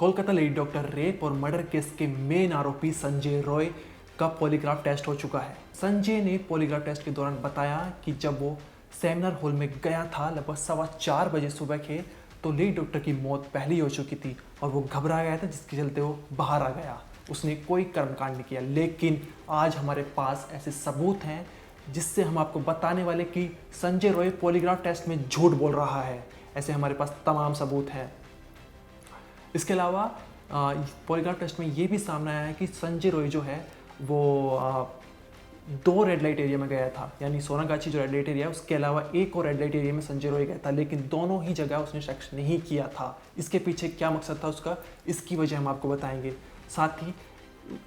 Kolkata lady doctor rape और murder case के main आरोपी संजय रॉय का पॉलीग्राफ टेस्ट हो चुका है। संजय ने पॉलीग्राफ टेस्ट के दौरान बताया कि जब वो सेमिनार हॉल में गया था लगभग 4:15 बजे सुबह के, तो लेडी डॉक्टर की मौत पहले ही हो चुकी थी और वो घबरा गया था, जिसके चलते वो बाहर आ गया। उसने कोई कर्मकांड नहीं किया। लेकिन आज हमारे पास ऐसे सबूत हैं जिससे हम आपको बताने वाले कि संजय रॉय पॉलीग्राफ टेस्ट में झूठ बोल रहा है। ऐसे हमारे पास तमाम सबूत हैं। इसके अलावा पॉलीग्राफ टेस्ट में ये भी सामने आया है कि संजय रॉय जो है वो 2 रेड लाइट एरिया में गया था, यानी सोनागाछी जो रेड लाइट एरिया है उसके अलावा एक और रेड लाइट एरिया में संजय रॉय गया था, लेकिन दोनों ही जगह उसने शक नहीं किया था। इसके पीछे क्या मकसद था उसका, इसकी वजह हम आपको बताएंगे। साथ ही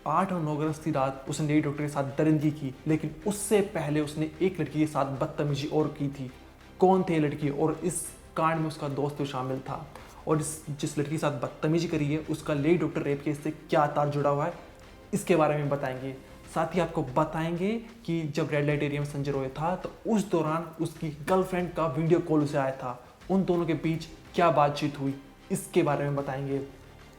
8 और 9 अगस्त की रात उसने लेडी डॉक्टर के साथ दरिंदगी की, लेकिन उससे पहले उसने एक लड़की के साथ बदतमीजी और की थी। कौन थे लड़की और इस कांड में उसका दोस्त शामिल था, और जिस लड़की के साथ बदतमीजी करी है उसका लेडी डॉक्टर रेप केस से क्या तार जुड़ा हुआ है, इसके बारे में बताएंगे। साथ ही आपको बताएंगे कि जब रेड लाइट एरिया में संजय रॉय था तो उस दौरान उसकी गर्लफ्रेंड का वीडियो कॉल उसे आया था। उन दोनों के बीच क्या बातचीत हुई, इसके बारे में बताएंगे।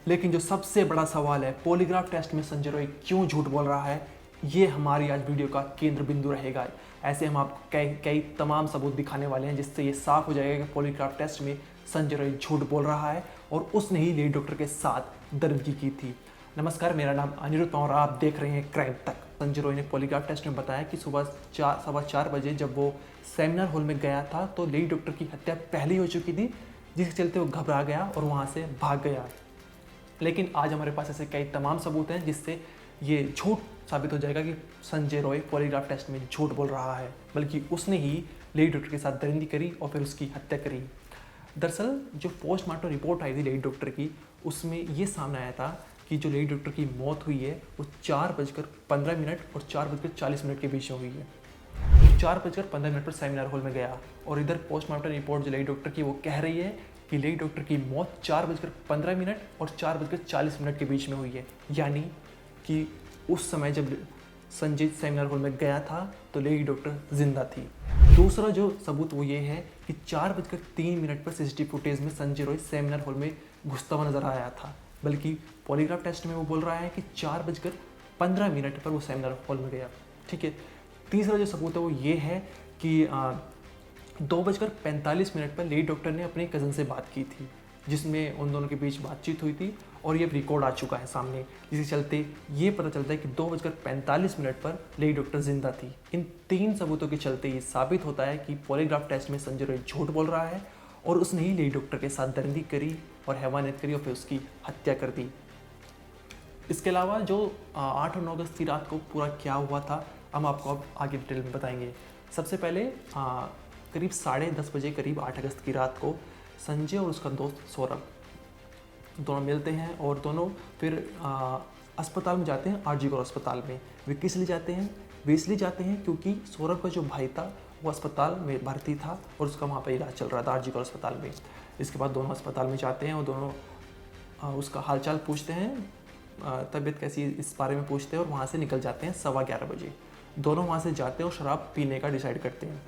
लेकिन जो सबसे बड़ा सवाल है, पॉलीग्राफ टेस्ट में संजय रॉय क्यों झूठ बोल रहा है, ये हमारी आज वीडियो का केंद्र बिंदु रहेगा। ऐसे हम आपको कई तमाम सबूत दिखाने वाले हैं जिससे ये साफ हो जाएगा कि पॉलीग्राफ टेस्ट में संजय रॉय झूठ बोल रहा है और उसने ही लेडी डॉक्टर के साथ दरिंदगी की थी। नमस्कार, मेरा नाम अनिरुद्ध और आप देख रहे हैं क्राइम तक। संजय रॉय ने पॉलीग्राफ टेस्ट में बताया कि सुबह 4:15 बजे जब वो सेमिनार हॉल में गया था तो लेडी डॉक्टर की हत्या पहले ही हो चुकी थी, जिसके चलते वो घबरा गया और वहाँ से भाग गया। लेकिन आज हमारे पास ऐसे कई तमाम सबूत हैं जिससे ये झूठ साबित हो जाएगा कि संजय रॉय पॉलीग्राफ टेस्ट में झूठ बोल रहा है, बल्कि उसने ही लेडी डॉक्टर के साथ दरिंदगी करी और फिर उसकी हत्या करी। दरअसल जो पोस्टमार्टम रिपोर्ट आई थी लेडी डॉक्टर की, उसमें ये सामने आया था कि जो लेडी डॉक्टर की मौत हुई है वो 4:15 और 4:40 के बीच में हुई है। 4:15 पर सेमिनार हॉल में गया और इधर पोस्टमार्टम रिपोर्ट जो लेडी डॉक्टर की वो कह रही है कि लेडी डॉक्टर की मौत 4:15 और 4:40 के बीच में हुई है, यानी कि उस समय जब संजय सेमिनार हॉल में गया था तो लेडी डॉक्टर जिंदा थी। दूसरा जो सबूत वो ये है कि 4:03 पर सीसीटीवी फुटेज में संजय रॉय सेमिनार हॉल में घुसता हुआ नजर आया था, बल्कि पॉलीग्राफ टेस्ट में वो बोल रहा है कि 4:15 पर वो सेमिनार हॉल में गया। ठीक है। तीसरा जो सबूत है वो ये है कि 2:45 पर लेडी डॉक्टर ने अपने कज़न से बात की थी, जिसमें उन दोनों के बीच बातचीत हुई थी और ये रिकॉर्ड आ चुका है सामने, जिसके चलते ये पता चलता है कि 2:45 पर लेडी डॉक्टर जिंदा थी। इन 3 सबूतों के चलते ये साबित होता है कि पॉलीग्राफ टेस्ट में संजय रॉय झूठ बोल रहा है और उसने ही लेडी डॉक्टर के साथ दरिंदगी करी और हैवानियत करी और फिर उसकी हत्या कर दी। इसके अलावा जो 8 और 9 अगस्त की रात को पूरा क्या हुआ था हम आपको अब आगे डिटेल में बताएंगे। सबसे पहले करीब 10:30 बजे करीब 8 अगस्त की रात को संजय और उसका दोस्त सौरभ दोनों मिलते हैं और दोनों फिर अस्पताल में जाते हैं, आरजी कौर अस्पताल में। वे किस लिए जाते हैं? वे इसलिए जाते हैं क्योंकि सौरभ का जो भाई था वो अस्पताल में भर्ती था और उसका वहाँ पर इलाज चल रहा था आरजी कौर अस्पताल में। इसके बाद दोनों अस्पताल में जाते हैं और दोनों उसका हालचाल पूछते हैं, तबीयत कैसी इस बारे में पूछते हैं और वहाँ से निकल जाते हैं 11:15 बजे। दोनों वहाँ से जाते हैं और शराब पीने का डिसाइड करते हैं।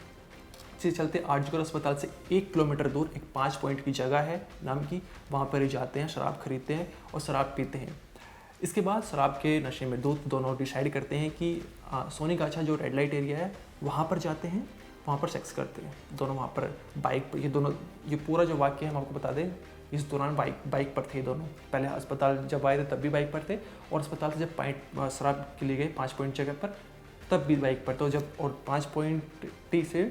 इसके चलते आरजी कौर अस्पताल से 1 किलोमीटर दूर एक 5 पॉइंट की जगह है नाम की, वहाँ पर ही जाते हैं, शराब खरीदते हैं और शराब पीते हैं। इसके बाद शराब के नशे में दोनों डिसाइड करते हैं कि सोनीगाछा जो रेड लाइट एरिया है वहाँ पर जाते हैं, वहाँ पर सेक्स करते हैं। दोनों वहाँ पर बाइक पर, ये पूरा जो वाक्य है हम आपको बता दें, इस दौरान बाइक पर थे दोनों। पहले अस्पताल जब आए थे तब भी बाइक पर थे और अस्पताल से जब शराब के लिए गए 5 पॉइंट जगह पर तब भी बाइक पर। तो जब और 5 पॉइंट टी से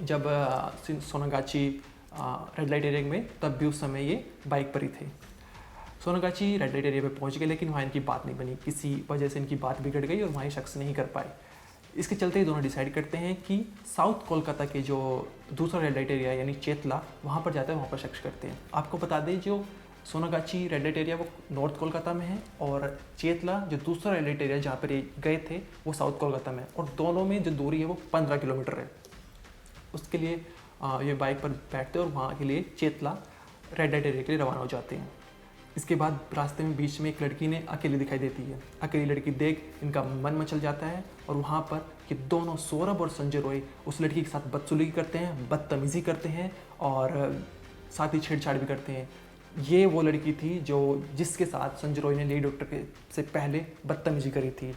जब सोनागाछी रेड लाइट एरिया में, तब भी उस समय ये बाइक पर ही थे। सोनागाछी रेड लाइट एरिया पे पहुंच गए, लेकिन वहाँ इनकी बात नहीं बनी, किसी वजह से इनकी बात बिगड़ गई और वहाँ ये शख्स नहीं कर पाए। इसके चलते दोनों डिसाइड करते हैं कि साउथ कोलकाता के जो दूसरा रेड लाइट एरिया यानी चेतला, वहाँ पर जाते हैं, वहाँ पर शख्स करते हैं। आपको बता दें जो सोनागाछी रेड लाइट एरिया वो नॉर्थ कोलकाता में है और चेतला जो दूसरा रेड लाइट एरिया जहाँ पर ये गए थे वो साउथ कोलकाता में है और दोनों में जो दूरी है वो 15 किलोमीटर है। उसके लिए ये बाइक पर बैठते हैं और वहाँ के लिए चेतला रेड लाइट एरिया के लिए रवाना हो जाते हैं। इसके बाद रास्ते में बीच में एक लड़की ने अकेली दिखाई देती है। अकेली लड़की देख इनका मन मचल जाता है और वहाँ पर ये दोनों सौरभ और संजय रॉय उस लड़की के साथ बदसलूकी करते हैं, बदतमीज़ी करते हैं और साथ ही छेड़छाड़ भी करते हैं। ये वो लड़की थी जो जिसके साथ संजय रॉय ने लेडी डॉक्टर के से पहले बदतमीजी करी थी।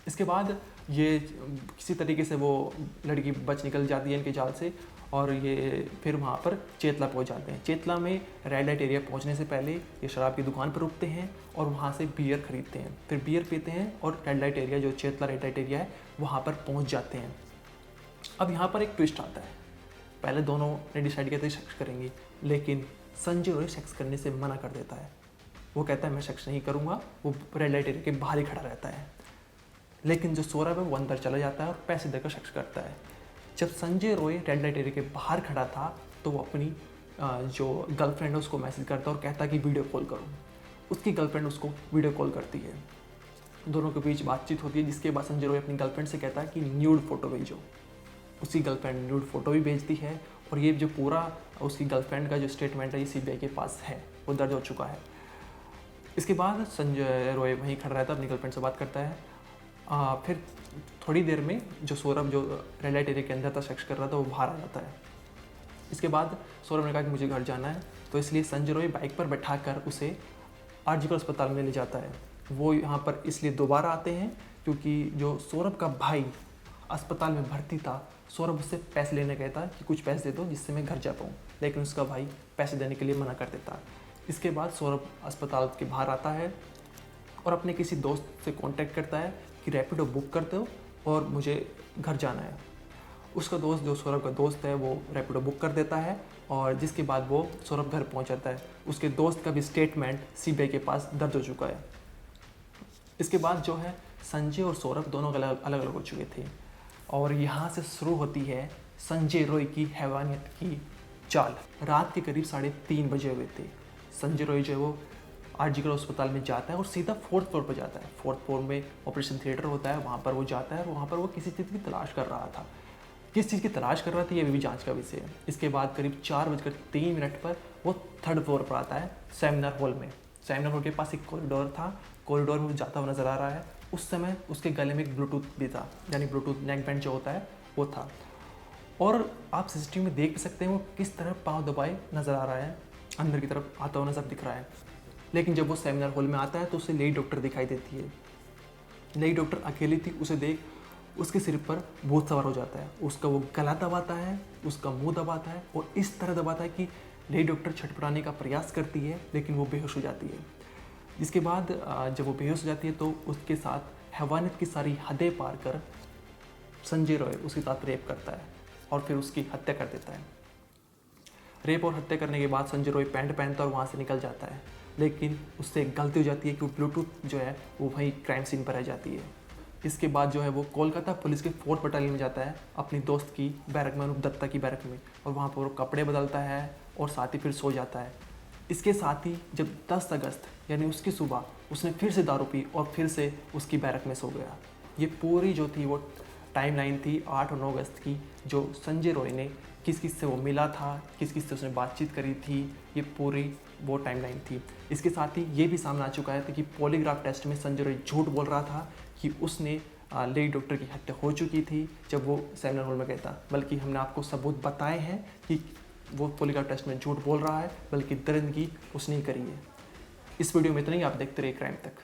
इसके बाद ये किसी तरीके से वो लड़की बच निकल जाती है इनके जाल से और ये फिर वहाँ पर चेतला पहुँच जाते हैं। चेतला में रेड लाइट एरिया पहुँचने से पहले ये शराब की दुकान पर रुकते हैं और वहाँ से बियर खरीदते हैं, फिर बियर पीते हैं और रेड लाइट एरिया जो चेतला रेड लाइट एरिया है वहाँ पर पहुँच जाते हैं। अब यहाँ पर एक ट्विस्ट आता है। पहले दोनों ने डिसाइड किया था सेक्स करेंगे, लेकिन संजय रॉय सेक्स करने से मना कर देता है। वो कहता है मैं सेक्स नहीं करूँगा, वो रेड लाइट एरिया के बाहर ही खड़ा रहता है। लेकिन जो सौरभ है वो अंदर चला जाता है और पैसे देकर सेक्स करता है। जब Sanjay Roy red light area के बाहर खड़ा था तो वो अपनी जो गर्लफ्रेंड है उसको मैसेज करता है और कहता है कि वीडियो कॉल करो। उसकी गर्लफ्रेंड उसको वीडियो कॉल करती है, दोनों के बीच बातचीत होती है, जिसके बाद संजय रॉय अपनी गर्लफ्रेंड से कहता है कि न्यूड फोटो भेजो। उसकी गर्लफ्रेंड न्यूड फोटो भी भेजती है और ये जो पूरा उसकी गर्लफ्रेंड का जो स्टेटमेंट है ये सीबीआई के पास है, वो दर्ज हो चुका है। इसके बाद संजय रॉय वहीं खड़ा रहता है, अपनी गर्लफ्रेंड से बात करता है। फिर थोड़ी देर में जो सौरभ जो रेड लाइट एरिया के अंदर था सेक्स कर रहा था वो बाहर आ जाता है। इसके बाद सौरभ ने कहा कि मुझे घर जाना है, तो इसलिए संजय रॉय बाइक पर बैठाकर उसे आरजीकर अस्पताल में ले जाता है। वो यहाँ पर इसलिए दोबारा आते हैं क्योंकि जो सौरभ का भाई अस्पताल में भर्ती था, सौरभ उससे पैसे लेने गया था कि कुछ पैसे दे दो जिससे मैं घर जा पाऊँ, लेकिन उसका भाई पैसे देने के लिए मना कर देता। इसके बाद सौरभ अस्पताल के बाहर आता है और अपने किसी दोस्त से कांटेक्ट करता है कि रैपिडो बुक कर दो और मुझे घर जाना है। उसका दोस्त जो सौरभ का दोस्त है वो रैपिडो बुक कर देता है और जिसके बाद वो सौरभ घर पहुंच जाता है। उसके दोस्त का भी स्टेटमेंट सीबीआई के पास दर्ज हो चुका है। इसके बाद जो है संजय और सौरभ दोनों अलग अलग हो चुके थे और यहाँ से शुरू होती है संजय रॉय की हैवानियत की चाल। रात के करीब 3:30 बजे हुए थे। संजय रॉय जो है वो आरजीकर अस्पताल में जाता है और सीधा 4th फ्लोर पर जाता है। 4th फ्लोर में ऑपरेशन थिएटर होता है, वहाँ पर वो जाता है और वहाँ पर वो किसी चीज़ की तलाश कर रहा था। किस चीज़ की तलाश कर रहा था ये भी जांच का विषय है। इसके बाद करीब 4:03 पर वो 3rd फ्लोर पर आता है सेमिनार हॉल में। सेमिनार हॉल के पास एक कॉरिडोर था, कॉरिडोर में वो जाता हुआ नजर आ रहा है। उस समय उसके गले में एक ब्लूटूथ भी था, यानी ब्लूटूथ नेक बैंड जो होता है वो था। और आप सीसीटीवी में देख भी सकते हैं वो किस तरह पाँव दबाए नजर आ रहा है, अंदर की तरफ आता हुआ नजर दिख रहा है। लेकिन जब वो सेमिनार हॉल में आता है तो उसे लेडी डॉक्टर दिखाई देती है। लेडी डॉक्टर अकेली थी, उसे देख उसके सिर पर भूत सवार हो जाता है। उसका वो गला दबाता है, उसका मुंह दबाता है और इस तरह दबाता है कि लेडी डॉक्टर छटपटाने का प्रयास करती है लेकिन वो बेहोश हो जाती है। जिसके बाद जब वो बेहोश हो जाती है तो उसके साथ हैवानियत की सारी हदें पार कर संजय रॉय उसके साथ रेप करता है और फिर उसकी हत्या कर देता है। रेप और हत्या करने के बाद संजय रॉय पैंट पहनता और वहाँ से निकल जाता है, लेकिन उससे एक गलती हो जाती है कि वो ब्लूटूथ जो है वो वहीं क्राइम सीन पर रह जाती है। इसके बाद जो है वो कोलकाता पुलिस के 4th बटालियन में जाता है अपनी दोस्त की बैरक में, अनूप दत्ता की बैरक में, और वहाँ पर वो कपड़े बदलता है और साथ ही फिर सो जाता है। इसके साथ ही जब 10 अगस्त यानी उसकी सुबह उसने फिर से दारू पी और फिर से उसकी बैरक में सो गया। ये पूरी जो थी वो टाइमलाइन थी 8 और 9 अगस्त की, जो संजय रॉय ने किस किस से वो मिला था, किस किस से उसने बातचीत करी थी, ये पूरी वो टाइमलाइन थी। इसके साथ ही ये भी सामने आ चुका है कि पॉलीग्राफ टेस्ट में संजय रॉय झूठ बोल रहा था कि उसने लेडी डॉक्टर की हत्या हो चुकी थी जब वो सेमिनार हॉल में गया था, बल्कि हमने आपको सबूत बताए हैं कि वो पॉलीग्राफ टेस्ट में झूठ बोल रहा है, बल्कि दरिंदगी उसने ही करी है। इस वीडियो में इतना ही, आप देखते रहिए क्राइम तक।